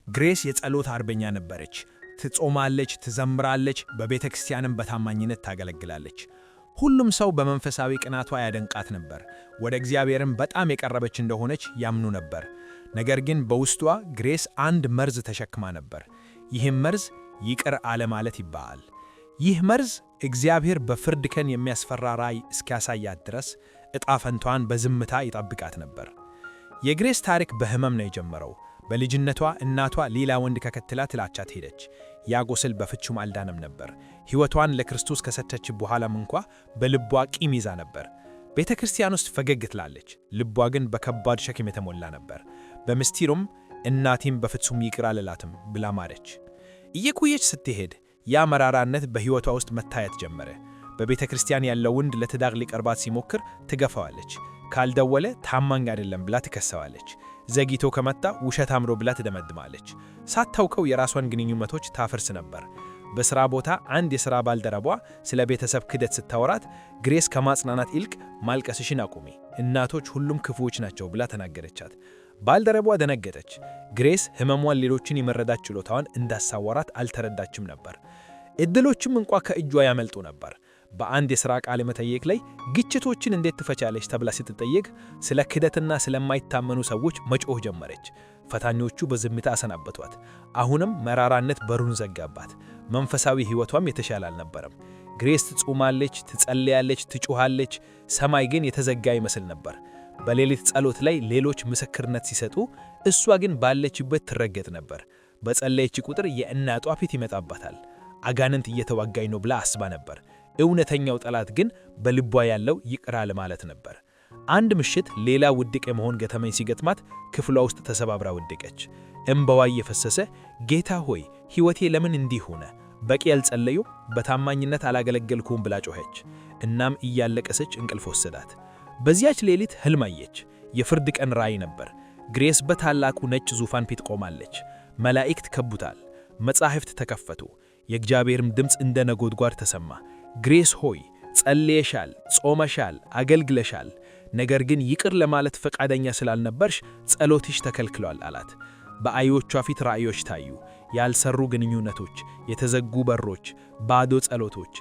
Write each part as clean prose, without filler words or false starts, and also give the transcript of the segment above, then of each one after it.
ግሬስ የጸሎት አርበኛ ነበረች። ትጾማለች፣ ትዘምራለች፣ በቤተክርስቲያንም በታማኝነት ታገለግላለች። ሁሉም ሰው በመንፈሳዊ ቅናቷ ያደንቃት ነበር። ወደ እግዚአብሔርም በጣም የቀረበች እንደሆነች ያምኑ ነበር። ነገር ግን በውስጧ ግሬስ አንድ መርዝ ተሸክማ ነበር። ይህም መርዝ ይቅር አለማለት ይባላል። ይህ መርዝ እግዚአብሔር በፍርድ ቀን የሚያስፈራ ራእይ እስኪያሳያት ድረስ ዕጣ ፈንታዋን በዝምታ ይጠብቃት ነበር። የግሬስ ታሪክ በህመም ነው የጀመረው። በልጅነቷ እናቷ ሌላ ወንድ ከከትላ ትላቻት ሄደች። ያ ቁስል በፍጹም አልዳነም ነበር። ሕይወቷን ለክርስቶስ ከሰጠች በኋላም እንኳ በልቧ ቂም ይዛ ነበር። ቤተ ክርስቲያን ውስጥ ፈገግ ትላለች፣ ልቧ ግን በከባድ ሸክም የተሞላ ነበር። በምስጢሩም እናቴም በፍጹም ይቅር አልላትም ብላ ማለች። እየቆየች ስትሄድ ያ መራራነት በሕይወቷ ውስጥ መታየት ጀመረ። በቤተ ክርስቲያን ያለው ወንድ ለትዳር ሊቀርባት ሲሞክር ትገፋዋለች። ካልደወለ ታማኝ አይደለም ብላ ትከሰዋለች። ዘግይቶ ከመጣ ውሸት አምሮ ብላ ትደመድማለች። ሳታውቀው የራሷን ግንኙነቶች ታፈርስ ነበር። በሥራ ቦታ አንድ የሥራ ባልደረቧ ስለ ቤተሰብ ክደት ስታወራት ግሬስ ከማጽናናት ይልቅ ማልቀስሽን አቁሚ፣ እናቶች ሁሉም ክፉዎች ናቸው ብላ ተናገረቻት። ባልደረቧ ደነገጠች። ግሬስ ሕመሟን ሌሎችን የመረዳት ችሎታዋን እንዳሳወራት አልተረዳችም ነበር። ዕድሎችም እንኳ ከእጇ ያመልጡ ነበር። በአንድ የሥራ ቃለ መጠይቅ ላይ ግጭቶችን እንዴት ትፈቻለች ተብላ ስትጠየቅ ስለ ክደትና ስለማይታመኑ ሰዎች መጮህ ጀመረች። ፈታኞቹ በዝምታ አሰናበቷት። አሁንም መራራነት በሩን ዘጋባት። መንፈሳዊ ሕይወቷም የተሻለ አልነበረም። ግሬስ ትጾማለች፣ ትጸልያለች፣ ትጮኻለች። ሰማይ ግን የተዘጋ ይመስል ነበር። በሌሊት ጸሎት ላይ ሌሎች ምስክርነት ሲሰጡ፣ እሷ ግን ባለችበት ትረገጥ ነበር። በጸለየች ቁጥር የእናቷ ፊት ይመጣባታል። አጋንንት እየተዋጋኝ ነው ብላ አስባ ነበር። እውነተኛው ጠላት ግን በልቧ ያለው ይቅር አለማለት ነበር። አንድ ምሽት ሌላ ውድቅ የመሆን ገጠመኝ ሲገጥማት ክፍሏ ውስጥ ተሰባብራ ወደቀች። እምባዋ እየፈሰሰ ጌታ ሆይ ሕይወቴ ለምን እንዲህ ሆነ? በቂ ያልጸለዩ በታማኝነት አላገለገልኩም ብላ ጮኸች። እናም እያለቀሰች እንቅልፍ ወሰዳት። በዚያች ሌሊት ሕልም አየች። የፍርድ ቀን ራእይ ነበር። ግሬስ በታላቁ ነጭ ዙፋን ፊት ቆማለች። መላእክት ከቡታል። መጻሕፍት ተከፈቱ። የእግዚአብሔርም ድምፅ እንደ ነጎድጓድ ተሰማ። ግሬስ ሆይ ጸልየሻል፣ ጾመሻል፣ አገልግለሻል። ነገር ግን ይቅር ለማለት ፈቃደኛ ስላልነበርሽ ጸሎትሽ ተከልክሏል አላት። በዓይኖቿ ፊት ራእዮች ታዩ። ያልሰሩ ግንኙነቶች፣ የተዘጉ በሮች፣ ባዶ ጸሎቶች።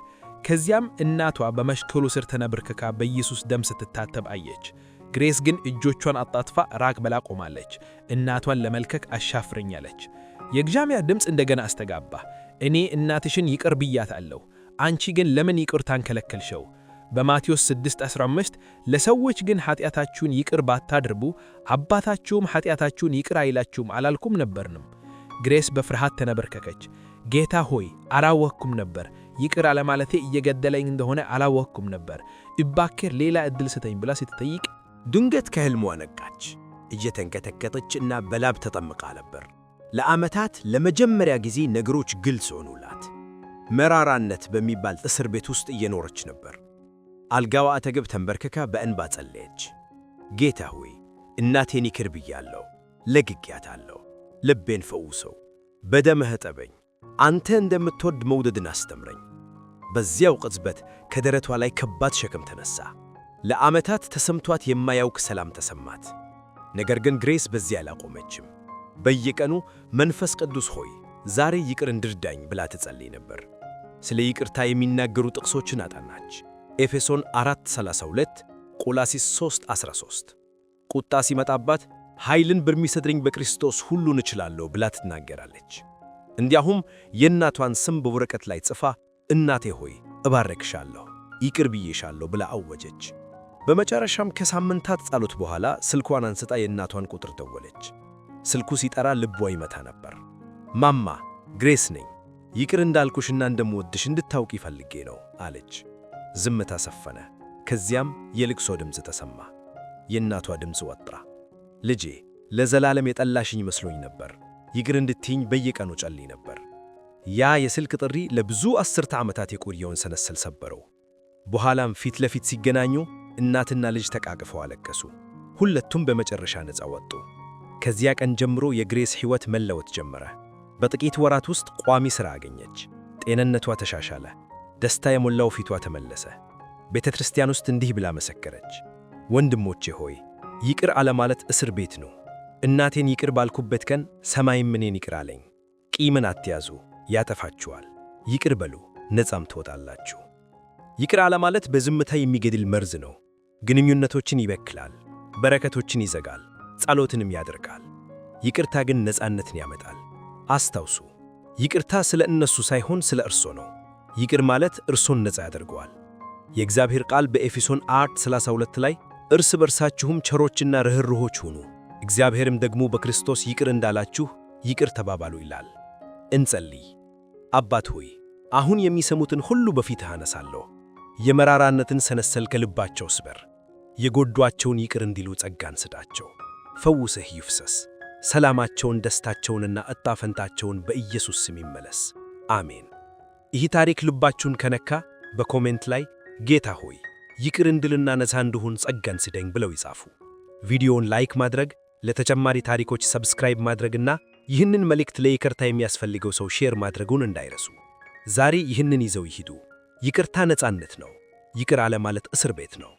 ከዚያም እናቷ በመስቀሉ ስር ተንበርክካ በኢየሱስ ደም ስትታጠብ አየች። ግሬስ ግን እጆቿን አጣጥፋ ራቅ ብላ ቆማለች። እናቷን ለመልከክ አሻፍረኛለች። የእግዚአብሔር ድምፅ እንደገና አስተጋባ። እኔ እናትሽን ይቅር ብያታለሁ፣ አንቺ ግን ለምን ይቅርታን ከለከልሽው? በማቴዎስ 6:15 ለሰዎች ግን ኃጢአታችሁን ይቅር ባታደርጉ አባታችሁም ኃጢአታችሁን ይቅር አይላችሁም አላልኩም ነበርንም? ግሬስ በፍርሃት ተንበረከከች። ጌታ ሆይ አላወቅኩም ነበር፣ ይቅር አለማለቴ እየገደለኝ እንደሆነ አላወቅኩም ነበር፣ እባክህ ሌላ ዕድል ስጠኝ ብላ ስትጠይቅ ድንገት ከሕልሟ ነቃች። እየተንቀጠቀጠች እና በላብ ተጠምቃ ነበር። ለዓመታት ለመጀመሪያ ጊዜ ነገሮች ግልጽ ሆኑላት። መራራነት በሚባል እስር ቤት ውስጥ እየኖረች ነበር። አልጋዋ አጠገብ ተንበርክካ በእንባ ጸለየች። ጌታ ሆይ እናቴን ይቅር ብያለሁ፣ ለግጌያታለሁ፣ ልቤን ፈውሰው፣ በደምህ እጠበኝ፣ አንተ እንደምትወድ መውደድን አስተምረኝ። በዚያው ቅጽበት ከደረቷ ላይ ከባድ ሸክም ተነሳ። ለዓመታት ተሰምቷት የማያውቅ ሰላም ተሰማት። ነገር ግን ግሬስ በዚያ አላቆመችም። በየቀኑ መንፈስ ቅዱስ ሆይ ዛሬ ይቅር እንድርዳኝ ብላ ትጸልይ ነበር። ስለ ይቅርታ የሚናገሩ ጥቅሶችን አጠናች። ኤፌሶን 4:32፣ ቆላስይስ 3:13። ቁጣ ሲመጣባት ኃይልን በሚሰጠኝ በክርስቶስ ሁሉን እችላለሁ ብላ ትናገራለች። እንዲያውም የእናቷን ስም በወረቀት ላይ ጽፋ እናቴ ሆይ እባረክሻለሁ፣ ይቅር ብዬሻለሁ ብላ አወጀች። በመጨረሻም ከሳምንታት ጸሎት በኋላ ስልኳን አንስታ የእናቷን ቁጥር ደወለች። ስልኩ ሲጠራ ልቧ ይመታ ነበር። ማማ ግሬስ ነኝ፣ ይቅር እንዳልኩሽና እንደምወድሽ እንድታውቂ ፈልጌ ነው አለች። ዝምታ ሰፈነ። ከዚያም የልቅሶ ድምፅ ተሰማ። የእናቷ ድምፅ ወጣ። ልጄ ለዘላለም የጠላሽኝ መስሎኝ ነበር፣ ይቅር እንድትይኝ በየቀኑ ጸልይ ነበር። ያ የስልክ ጥሪ ለብዙ አስርተ ዓመታት የቆየውን ሰንሰል ሰበረው። በኋላም ፊት ለፊት ሲገናኙ እናትና ልጅ ተቃቅፈው አለቀሱ። ሁለቱም በመጨረሻ ነፃ ወጡ። ከዚያ ቀን ጀምሮ የግሬስ ሕይወት መለወጥ ጀመረ። በጥቂት ወራት ውስጥ ቋሚ ሥራ አገኘች። ጤንነቷ ተሻሻለ። ደስታ የሞላው ፊቷ ተመለሰ። ቤተ ክርስቲያን ውስጥ እንዲህ ብላ መሰከረች፣ ወንድሞቼ ሆይ ይቅር አለማለት እስር ቤት ነው። እናቴን ይቅር ባልኩበት ቀን ሰማይም እኔን ይቅር አለኝ። ቂምን አትያዙ፣ ያጠፋችኋል። ይቅር በሉ፣ ነፃም ትወጣላችሁ። ይቅር አለ ማለት በዝምታ የሚገድል መርዝ ነው። ግንኙነቶችን ይበክላል፣ በረከቶችን ይዘጋል፣ ጸሎትንም ያደርጋል። ይቅርታ ግን ነፃነትን ያመጣል። አስታውሱ፣ ይቅርታ ስለ እነሱ ሳይሆን ስለ እርሶ ነው። ይቅር ማለት እርሶን ነፃ ያደርገዋል። የእግዚአብሔር ቃል በኤፌሶን 4:32 ላይ እርስ በርሳችሁም ቸሮችና ርኅሩኆች ሁኑ፣ እግዚአብሔርም ደግሞ በክርስቶስ ይቅር እንዳላችሁ ይቅር ተባባሉ ይላል። እንጸልይ። አባት ሆይ፣ አሁን የሚሰሙትን ሁሉ በፊትህ አነሳለሁ። የመራራነትን ሰነሰል ከልባቸው ስበር። የጎዷቸውን ይቅር እንዲሉ ጸጋን ስጣቸው። ፈውስህ ይፍሰስ። ሰላማቸውን፣ ደስታቸውንና ዕጣ ፈንታቸውን በኢየሱስ ስም ይመለስ። አሜን። ይህ ታሪክ ልባችሁን ከነካ በኮሜንት ላይ ጌታ ሆይ ይቅር እንድልና ነፃ እንድሆን ጸጋን ስደኝ ብለው ይጻፉ። ቪዲዮውን ላይክ ማድረግ፣ ለተጨማሪ ታሪኮች ሰብስክራይብ ማድረግና ይህንን መልእክት ለይቅርታ የሚያስፈልገው ሰው ሼር ማድረጉን እንዳይረሱ። ዛሬ ይህንን ይዘው ይሂዱ። ይቅርታ ነፃነት ነው። ይቅር አለ ማለት እስር ቤት ነው።